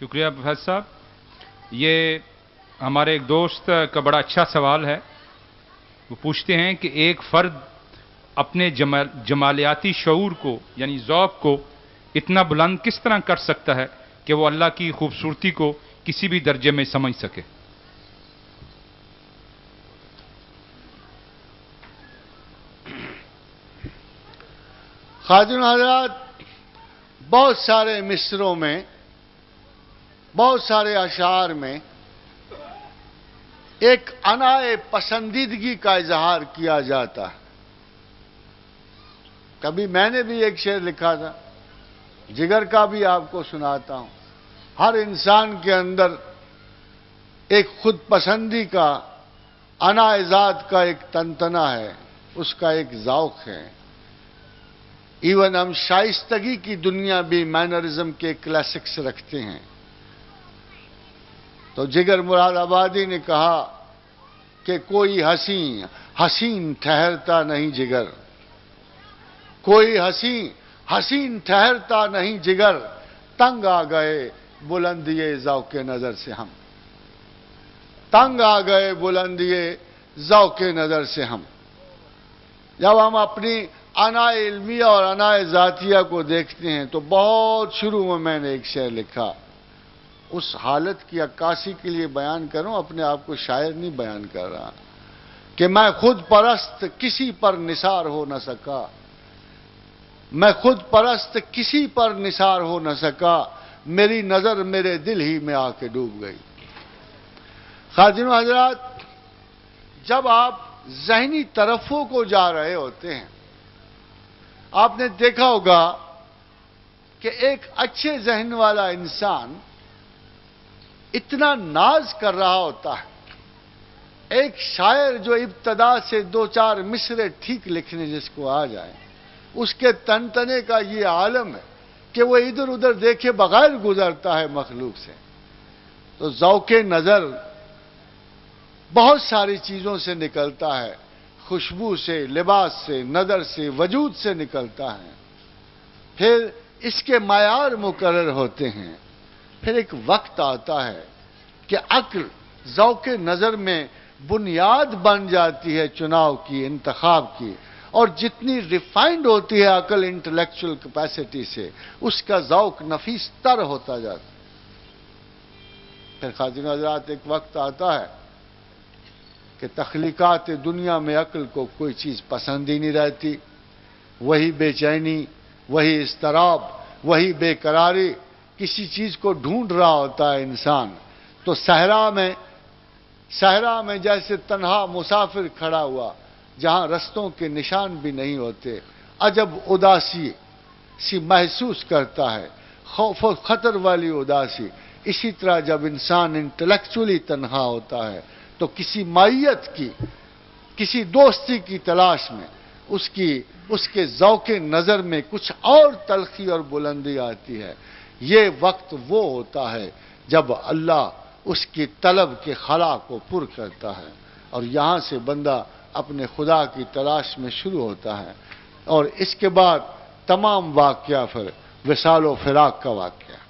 شکریہ پروفیسر صاحب. یہ ہمارے ایک دوست کا بڑا اچھا سوال ہے. وہ پوچھتے ہیں کہ ایک فرد اپنے جمالیاتی شعور کو یعنی ذوق کو اتنا بلند کس طرح کر سکتا ہے کہ وہ اللہ کی خوبصورتی کو کسی بھی درجے میں سمجھ سکے؟ خواجہ حضرات، بہت سارے مصروں میں، بہت سارے اشعار میں ایک انائے پسندیدگی کا اظہار کیا جاتا ہے. کبھی میں نے بھی ایک شعر لکھا تھا، جگر کا بھی آپ کو سناتا ہوں. ہر انسان کے اندر ایک خود پسندی کا، انائے ذات کا ایک تنتنا ہے، اس کا ایک ذوق ہے. ایون ہم شائستگی کی دنیا بھی مینرزم کے کلاسکس رکھتے ہیں. تو جگر مراد آبادی نے کہا کہ کوئی حسین ٹھہرتا نہیں جگر، کوئی حسین ٹھہرتا نہیں جگر، تنگ آ گئے بلندی ذوق نظر سے ہم، تنگ آ گئے بلندی ذوق نظر سے ہم. جب ہم اپنی انائے علمیہ اور انائے ذاتیہ کو دیکھتے ہیں تو بہت شروع میں نے ایک شعر لکھا، اس حالت کی عکاسی کے لیے بیان کروں، اپنے آپ کو شاعر نہیں بیان کر رہا، کہ میں خود پرست کسی پر نثار ہو نہ سکا، میں خود پرست کسی پر نثار ہو نہ سکا، میری نظر میرے دل ہی میں آ کے ڈوب گئی. خواجہ حضرات، جب آپ ذہنی طرفوں کو جا رہے ہوتے ہیں، آپ نے دیکھا ہوگا کہ ایک اچھے ذہن والا انسان اتنا ناز کر رہا ہوتا ہے. ایک شاعر جو ابتدا سے دو چار مصرے ٹھیک لکھنے جس کو آ جائے، اس کے تنتنے کا یہ عالم ہے کہ وہ ادھر ادھر دیکھے بغیر گزرتا ہے مخلوق سے. تو ذوق نظر بہت ساری چیزوں سے نکلتا ہے، خوشبو سے، لباس سے، نظر سے، وجود سے نکلتا ہے. پھر اس کے معیار مقرر ہوتے ہیں. پھر ایک وقت آتا ہے کہ عقل ذوق نظر میں بنیاد بن جاتی ہے چناؤ کی، انتخاب کی، اور جتنی ریفائنڈ ہوتی ہے عقل انٹلیکچول کیپیسٹی سے، اس کا ذوق نفیس تر ہوتا جاتا ہے. پھر خواجہ حضرات، ایک وقت آتا ہے کہ تخلیقات دنیا میں عقل کو کوئی چیز پسند ہی نہیں رہتی. وہی بے چینی، وہی اضطراب، وہی بے قراری، کسی چیز کو ڈھونڈ رہا ہوتا ہے انسان. تو صحرا میں جیسے تنہا مسافر کھڑا ہوا، جہاں رستوں کے نشان بھی نہیں ہوتے، عجب اداسی سی محسوس کرتا ہے، خوف و خطر والی اداسی. اسی طرح جب انسان انٹلیکچولی تنہا ہوتا ہے تو کسی مائیت کی، کسی دوستی کی تلاش میں اس کے ذوق نظر میں کچھ اور تلخی اور بلندی آتی ہے. یہ وقت وہ ہوتا ہے جب اللہ اس کی طلب کے خلا کو پر کرتا ہے، اور یہاں سے بندہ اپنے خدا کی تلاش میں شروع ہوتا ہے. اور اس کے بعد تمام واقعہ پھر وصال و فراق کا واقعہ ہے.